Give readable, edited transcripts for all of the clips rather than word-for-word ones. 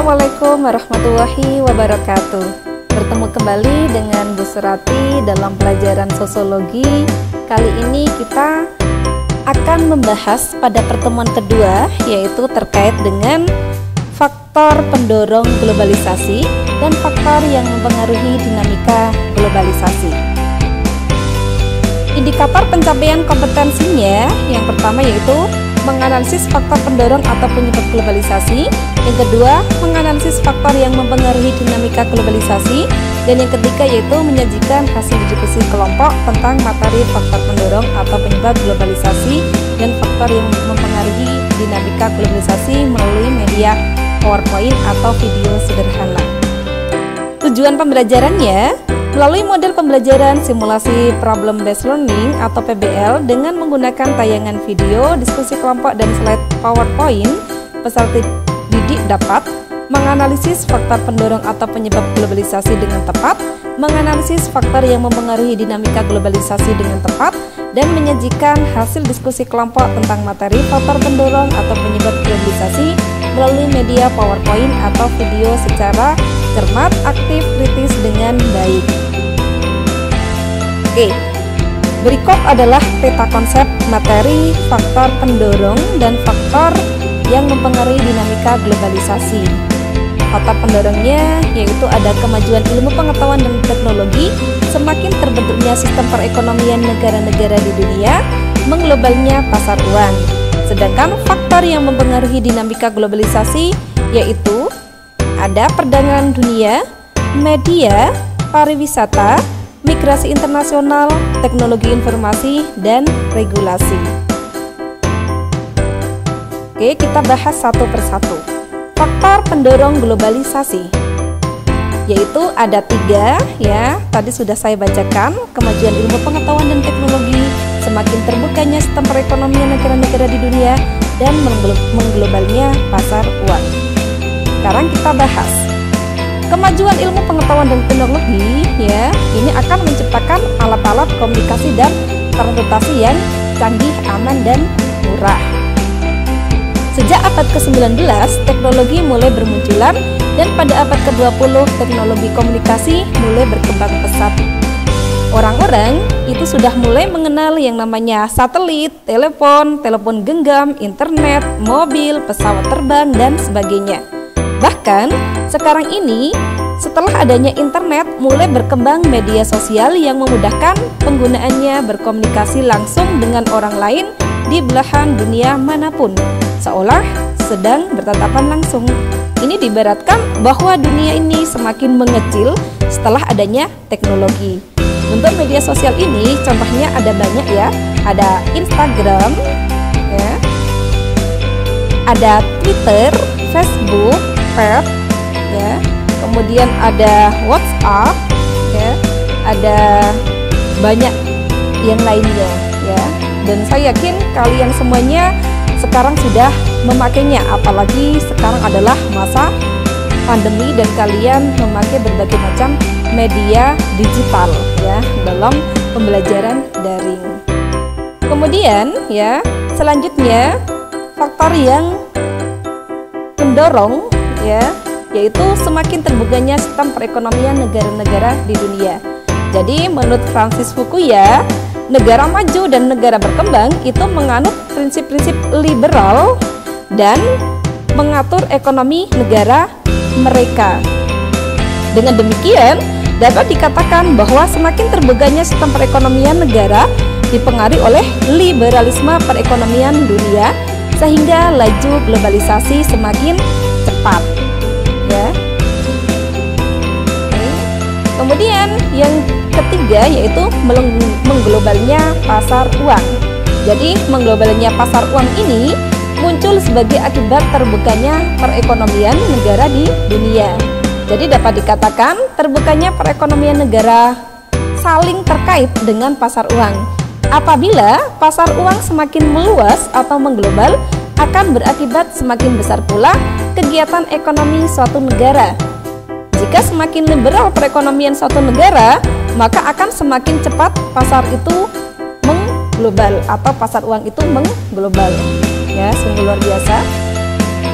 Assalamualaikum warahmatullahi wabarakatuh. Bertemu kembali dengan Bu Surati dalam pelajaran sosiologi. Kali ini kita akan membahas pada pertemuan kedua, yaitu terkait dengan faktor pendorong globalisasi dan faktor yang mempengaruhi dinamika globalisasi. Indikator pencapaian kompetensinya yang pertama yaitu menganalisis faktor pendorong atau penyebab globalisasi, yang kedua menganalisis faktor yang mempengaruhi dinamika globalisasi, dan yang ketiga yaitu menyajikan hasil diskusi kelompok tentang materi faktor pendorong atau penyebab globalisasi dan faktor yang mempengaruhi dinamika globalisasi melalui media PowerPoint atau video sederhana. Tujuan pembelajarannya melalui model pembelajaran simulasi problem based learning atau PBL dengan menggunakan tayangan video, diskusi kelompok, dan slide PowerPoint, peserta didik dapat menganalisis faktor pendorong atau penyebab globalisasi dengan tepat, menganalisis faktor yang mempengaruhi dinamika globalisasi dengan tepat, dan menyajikan hasil diskusi kelompok tentang materi faktor pendorong atau penyebab globalisasi melalui media PowerPoint atau video secara cermat, aktif, kritis, dengan baik. Oke, berikut adalah peta konsep materi faktor pendorong dan faktor yang mempengaruhi dinamika globalisasi. Faktor pendorongnya yaitu ada kemajuan ilmu pengetahuan dan teknologi, semakin terbentuknya sistem perekonomian negara-negara di dunia, mengglobalnya pasar uang. Sedangkan faktor yang mempengaruhi dinamika globalisasi yaitu ada perdagangan dunia, media, pariwisata, migrasi internasional, teknologi informasi, dan regulasi. Oke, kita bahas satu persatu. Faktor pendorong globalisasi yaitu ada 3 ya. Tadi sudah saya bacakan, kemajuan ilmu pengetahuan dan teknologi, semakin terbukanya sistem perekonomian negara-negara di dunia, dan mengglobalnya pasar uang. Sekarang kita bahas kemajuan ilmu pengetahuan dan teknologi ya, ini akan menciptakan alat-alat komunikasi dan transportasi yang canggih, aman, dan murah. Sejak abad ke-19, teknologi mulai bermunculan, dan pada abad ke-20 teknologi komunikasi mulai berkembang pesat. Orang-orang itu sudah mulai mengenal yang namanya satelit, telepon genggam, internet, mobil, pesawat terbang, dan sebagainya. Bahkan sekarang ini setelah adanya internet mulai berkembang media sosial yang memudahkan penggunaannya berkomunikasi langsung dengan orang lain di belahan dunia manapun, seolah sedang bertatapan langsung. Ini diibaratkan bahwa dunia ini semakin mengecil setelah adanya teknologi. Untuk media sosial ini contohnya ada banyak ya, ada Instagram ya, ada Twitter, Facebook, ya, kemudian ada WhatsApp ya, ada banyak yang lainnya ya. Dan saya yakin kalian semuanya sekarang sudah memakainya, apalagi sekarang adalah masa pandemi dan kalian memakai berbagai macam media digital ya dalam pembelajaran daring. Kemudian ya, selanjutnya faktor yang mendorong ya, yaitu semakin terbukanya sistem perekonomian negara-negara di dunia. Jadi menurut Francis Fukuyama, negara maju dan negara berkembang itu menganut prinsip-prinsip liberal dan mengatur ekonomi negara mereka. Dengan demikian, dapat dikatakan bahwa semakin terbukanya sistem perekonomian negara dipengaruhi oleh liberalisme perekonomian dunia, sehingga laju globalisasi semakin cepat ya. Kemudian yang ketiga yaitu mengglobalnya pasar uang. Jadi mengglobalnya pasar uang ini muncul sebagai akibat terbukanya perekonomian negara di dunia. Jadi dapat dikatakan terbukanya perekonomian negara saling terkait dengan pasar uang. Apabila pasar uang semakin meluas atau mengglobal, akan berakibat semakin besar pula kegiatan ekonomi suatu negara. Jika semakin liberal perekonomian suatu negara, maka akan semakin cepat pasar itu mengglobal atau pasar uang itu mengglobal. Ya, sungguh luar biasa.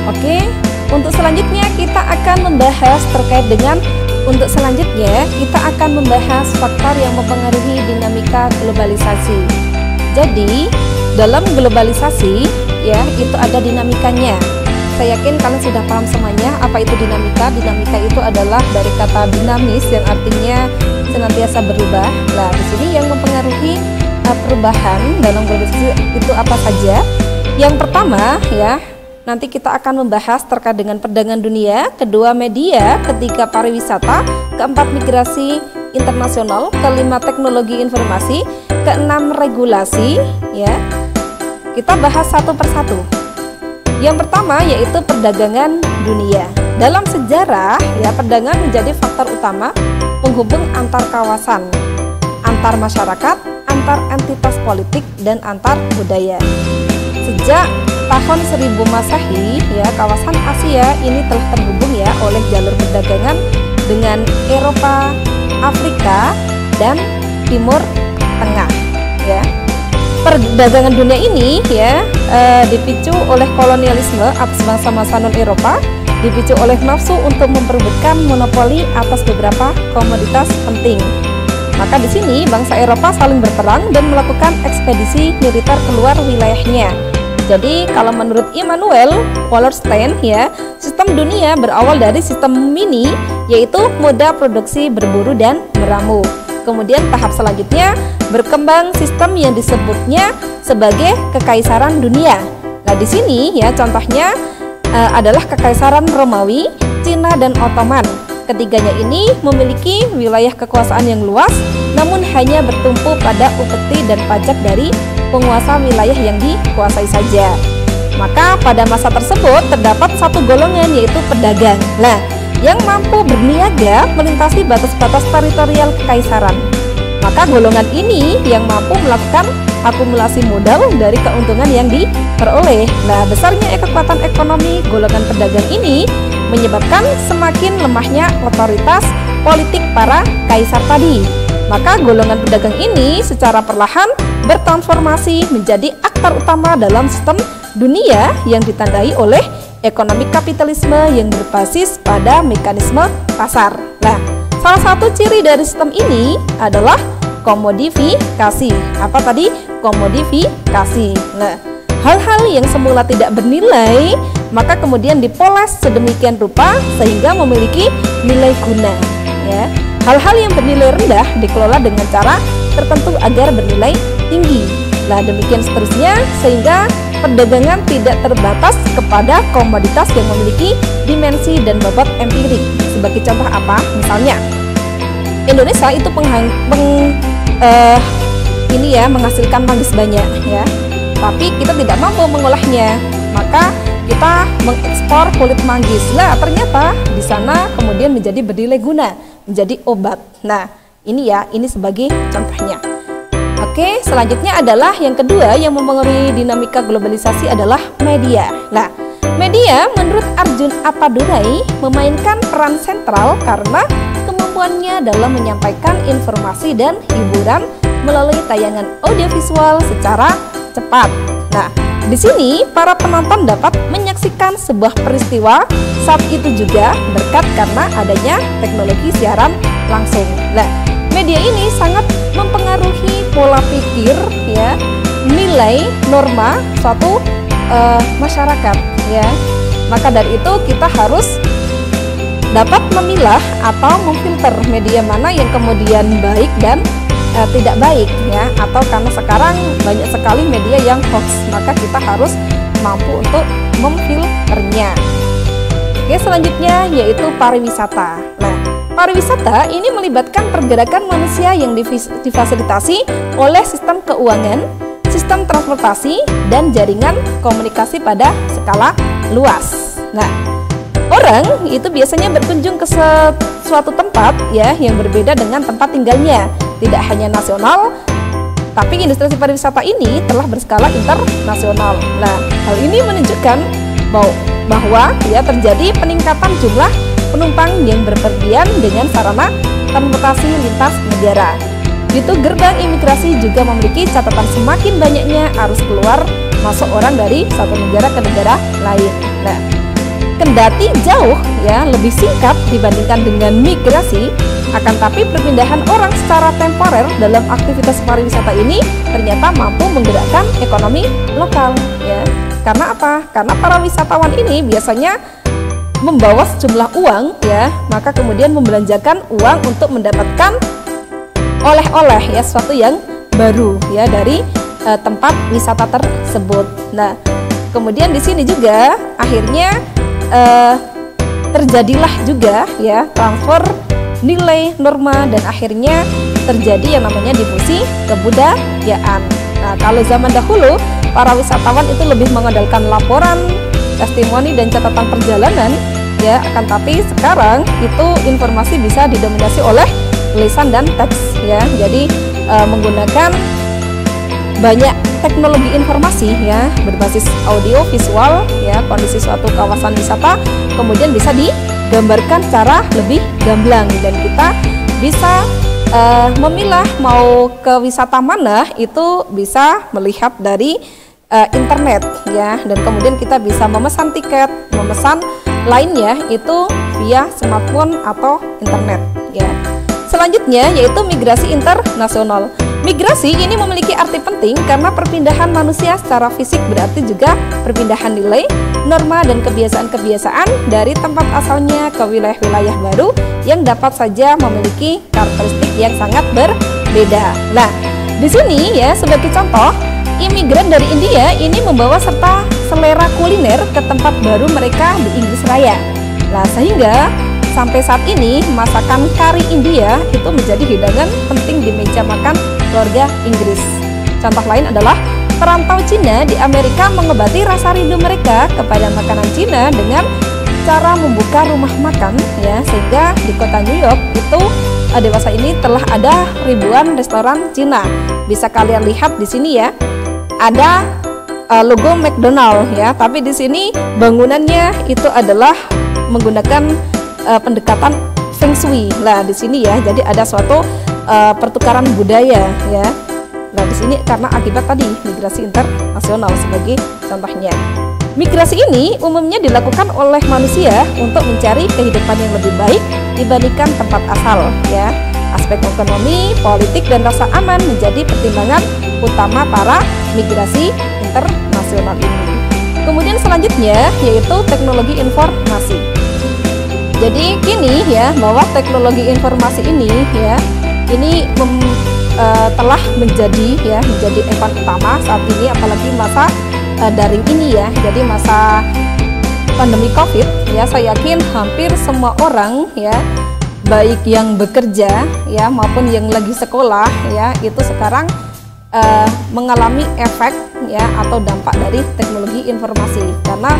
Oke, untuk selanjutnya kita akan membahas terkait dengan faktor yang mempengaruhi dinamika globalisasi. Jadi, dalam globalisasi ya, itu ada dinamikanya. Saya yakin kalian sudah paham semuanya apa itu dinamika. Dinamika itu adalah dari kata dinamis yang artinya senantiasa berubah. Nah, di sini yang mempengaruhi perubahan dalam globalisasi itu apa saja? Yang pertama ya, nanti kita akan membahas terkait dengan perdagangan dunia, kedua media, ketiga pariwisata, keempat migrasi internasional, kelima teknologi informasi, keenam regulasi ya. Kita bahas satu persatu. Yang pertama yaitu perdagangan dunia. Dalam sejarah ya, perdagangan menjadi faktor utama penghubung antar kawasan, antar masyarakat, antar entitas politik dan antar budaya. Sejak tahun 1000 Masehi ya, kawasan Asia ini telah terhubung ya oleh jalur perdagangan dengan Eropa, Afrika dan Timur Tengah ya. Perdagangan dunia ini ya dipicu oleh kolonialisme atas bangsa-bangsa non-Eropa, dipicu oleh nafsu untuk memperebutkan monopoli atas beberapa komoditas penting. Maka di sini bangsa Eropa saling berperang dan melakukan ekspedisi militer keluar wilayahnya. Jadi kalau menurut Immanuel Wallerstein ya, sistem dunia berawal dari sistem mini, yaitu moda produksi berburu dan meramu. Kemudian tahap selanjutnya berkembang sistem yang disebutnya sebagai kekaisaran dunia. Nah, di sini ya contohnya adalah kekaisaran Romawi, Cina dan Ottoman. Ketiganya ini memiliki wilayah kekuasaan yang luas, namun hanya bertumpu pada upeti dan pajak dari penguasa wilayah yang dikuasai saja. Maka pada masa tersebut terdapat satu golongan yaitu pedagang. Nah, yang mampu berniaga melintasi batas-batas teritorial kekaisaran. Maka golongan ini yang mampu melakukan akumulasi modal dari keuntungan yang diperoleh. Nah, besarnya kekuatan ekonomi golongan pedagang ini menyebabkan semakin lemahnya otoritas politik para kaisar tadi. Maka golongan pedagang ini secara perlahan bertransformasi menjadi aktor utama dalam sistem dunia yang ditandai oleh ekonomi kapitalisme yang berbasis pada mekanisme pasar. Nah, salah satu ciri dari sistem ini adalah komodifikasi. Apa tadi? Komodifikasi. Nah, hal-hal yang semula tidak bernilai maka kemudian dipoles sedemikian rupa sehingga memiliki nilai guna ya. Hal-hal yang bernilai rendah dikelola dengan cara tertentu agar bernilai tinggi. Nah, demikian seterusnya sehingga perdagangan tidak terbatas kepada komoditas yang memiliki dimensi dan bobot empirik. Sebagai contoh apa? Misalnya Indonesia itu menghasilkan manggis banyak ya, tapi kita tidak mampu mengolahnya, maka kita mengekspor kulit manggis. Nah, ternyata di sana kemudian menjadi bernilai guna, menjadi obat. Nah, ini sebagai contohnya. Oke, selanjutnya adalah yang kedua yang mempengaruhi dinamika globalisasi adalah media. Nah, media menurut Arjun Appadurai memainkan peran sentral karena kemampuannya dalam menyampaikan informasi dan hiburan melalui tayangan audiovisual secara cepat. Nah, di sini para penonton dapat menyaksikan sebuah peristiwa saat itu juga berkat karena adanya teknologi siaran langsung. Nah, media ini sangat mempengaruhi pola pikir ya, nilai norma suatu masyarakat ya. Maka dari itu kita harus dapat memilah atau memfilter media mana yang kemudian baik dan tidak baik ya, atau karena sekarang banyak sekali media yang hoax, maka kita harus mampu untuk memfilternya. Oke, selanjutnya yaitu pariwisata. Nah, pariwisata ini melibatkan pergerakan manusia yang difasilitasi oleh sistem keuangan, sistem transportasi, dan jaringan komunikasi pada skala luas. Nah, orang itu biasanya berkunjung ke suatu tempat ya yang berbeda dengan tempat tinggalnya, tidak hanya nasional, tapi industri pariwisata ini telah berskala internasional. Nah, hal ini menunjukkan bahwa terjadi peningkatan jumlah penumpang yang berpergian dengan sarana transportasi lintas negara. Itu gerbang imigrasi juga memiliki catatan semakin banyaknya arus keluar masuk orang dari satu negara ke negara lain. Nah, kendati jauh ya, lebih singkat dibandingkan dengan migrasi, akan tapi perpindahan orang secara temporer dalam aktivitas pariwisata ini ternyata mampu menggerakkan ekonomi lokal ya. Karena apa? Karena para wisatawan ini biasanya membawa sejumlah uang ya, maka kemudian membelanjakan uang untuk mendapatkan oleh-oleh ya, sesuatu yang baru ya dari tempat wisata tersebut. Nah, kemudian di sini juga akhirnya terjadilah juga ya transfer nilai, norma, dan akhirnya terjadi yang namanya difusi kebudayaan. Nah, kalau zaman dahulu para wisatawan itu lebih mengandalkan laporan, testimoni, dan catatan perjalanan ya, akan tapi sekarang itu informasi bisa didominasi oleh lisan dan teks ya. Jadi menggunakan banyak teknologi informasi ya, berbasis audio visual ya, kondisi suatu kawasan wisata kemudian bisa digambarkan secara lebih gamblang, dan kita bisa memilah mau ke wisata mana itu bisa melihat dari internet ya, dan kemudian kita bisa memesan tiket, memesan lainnya itu via smartphone atau internet ya. Selanjutnya yaitu migrasi internasional. Migrasi ini memiliki arti penting karena perpindahan manusia secara fisik berarti juga perpindahan nilai, norma, dan kebiasaan-kebiasaan dari tempat asalnya ke wilayah-wilayah baru yang dapat saja memiliki karakteristik yang sangat berbeda. Nah, di sini ya sebagai contoh, imigran dari India ini membawa serta selera kuliner ke tempat baru mereka di Inggris Raya. Nah, sehingga sampai saat ini masakan kari India itu menjadi hidangan penting di meja makan keluarga Inggris. Contoh lain adalah perantau Cina di Amerika mengobati rasa rindu mereka kepada makanan Cina dengan cara membuka rumah makan ya, sehingga di kota New York itu dewasa ini telah ada ribuan restoran Cina. Bisa kalian lihat di sini ya, ada logo McDonald ya, tapi di sini bangunannya itu adalah menggunakan pendekatan Feng Shui. Nah, di sini ya, jadi ada suatu pertukaran budaya ya. Nah, di sini karena akibat tadi migrasi internasional sebagai contohnya. Migrasi ini umumnya dilakukan oleh manusia untuk mencari kehidupan yang lebih baik dibandingkan tempat asal ya. Aspek ekonomi, politik, dan rasa aman menjadi pertimbangan utama para migrasi internasional ini. Kemudian selanjutnya yaitu teknologi informasi. Jadi kini ya, bahwa teknologi informasi ini ya, ini telah menjadi event utama saat ini, apalagi masa daring ini ya. Jadi masa pandemi COVID ya, saya yakin hampir semua orang ya, baik yang bekerja ya maupun yang lagi sekolah ya, itu sekarang mengalami efek ya atau dampak dari teknologi informasi, karena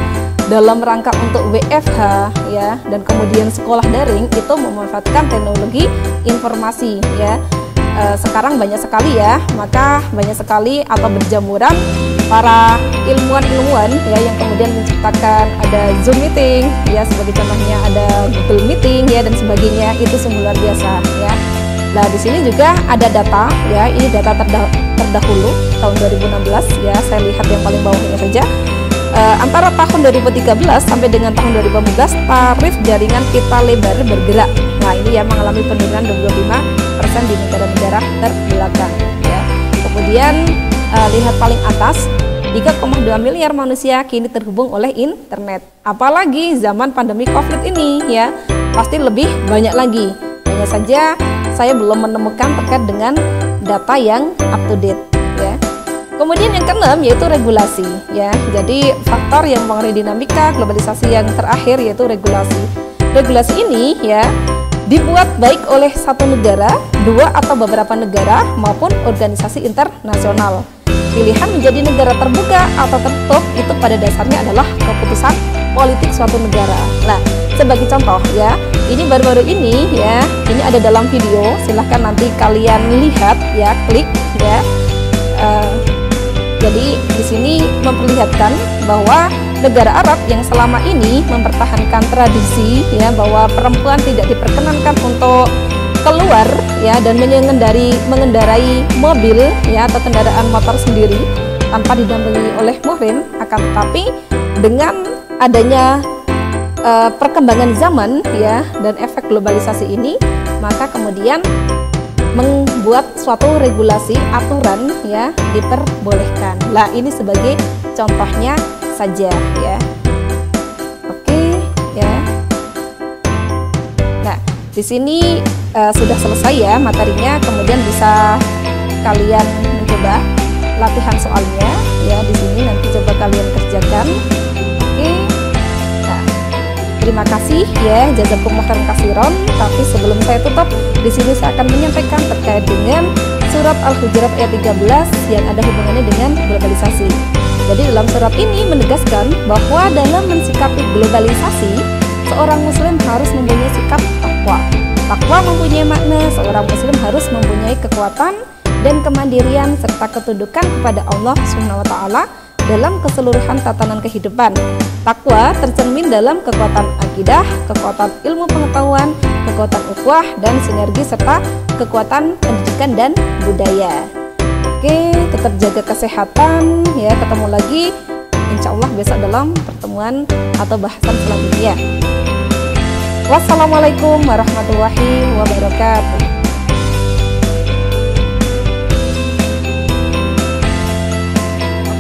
dalam rangka untuk WFH ya dan kemudian sekolah daring itu memanfaatkan teknologi informasi ya. Sekarang banyak sekali ya, maka banyak sekali atau berjamuran para ilmuwan ya yang kemudian menciptakan ada Zoom meeting ya, sebagai contohnya ada Google Meeting ya dan sebagainya, itu sungguh luar biasa ya. Nah, di sini juga ada data ya, ini data terdahulu tahun 2016 ya, saya lihat yang paling bawahnya saja. Antara tahun 2013 sampai dengan tahun 2015 tarif jaringan pita lebar bergerak. Nah, ini ya mengalami penurunan 25% di negara-negara terbelakang ya. Kemudian lihat paling atas, 3,2 miliar manusia kini terhubung oleh internet. Apalagi zaman pandemi COVID ini ya, pasti lebih banyak lagi. Hanya saja saya belum menemukan terkait dengan data yang up to date ya. Kemudian yang keenam yaitu regulasi ya. Jadi faktor yang mempengaruhi dinamika globalisasi yang terakhir yaitu regulasi. Regulasi ini ya dibuat baik oleh satu negara, dua atau beberapa negara maupun organisasi internasional. Pilihan menjadi negara terbuka atau tertutup itu pada dasarnya adalah keputusan politik suatu negara. Nah, sebagai contoh ya, ini baru-baru ini ya, ini ada dalam video, silahkan nanti kalian lihat ya, klik ya. Jadi di sini memperlihatkan bahwa negara Arab yang selama ini mempertahankan tradisi ya bahwa perempuan tidak diperkenankan untuk keluar ya dan mengendarai mobil ya atau kendaraan motor sendiri tanpa didampingi oleh muhrim, akan tetapi dengan adanya perkembangan zaman ya dan efek globalisasi ini, maka kemudian membuat suatu regulasi aturan ya diperbolehkan. Lah ini sebagai contohnya saja ya. Oke ya. Nah, di sini sudah selesai ya materinya, kemudian bisa kalian mencoba latihan soalnya ya di sini, nanti coba kalian kerjakan. Oke. Nah, terima kasih ya, jazakumullah khairan katsiran. Tapi sebelum saya tutup, di sini saya akan menyampaikan terkait dengan surat Al-Hujurat ayat 13 yang ada hubungannya dengan globalisasi. Jadi dalam surat ini menegaskan bahwa dalam mensikapi globalisasi, seorang muslim harus mempunyai sikap takwa. Takwa mempunyai makna seorang muslim harus mempunyai kekuatan dan kemandirian serta ketundukan kepada Allah Subhanahu wa taala dalam keseluruhan tatanan kehidupan. Takwa tercermin dalam kekuatan akidah, kekuatan ilmu pengetahuan, kekuatan ukhuwah dan sinergi serta kekuatan pendidikan dan budaya. Oke, tetap jaga kesehatan ya. Ketemu lagi insya Allah besok dalam pertemuan atau bahasan selanjutnya. Wassalamualaikum warahmatullahi wabarakatuh.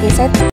Oke, saya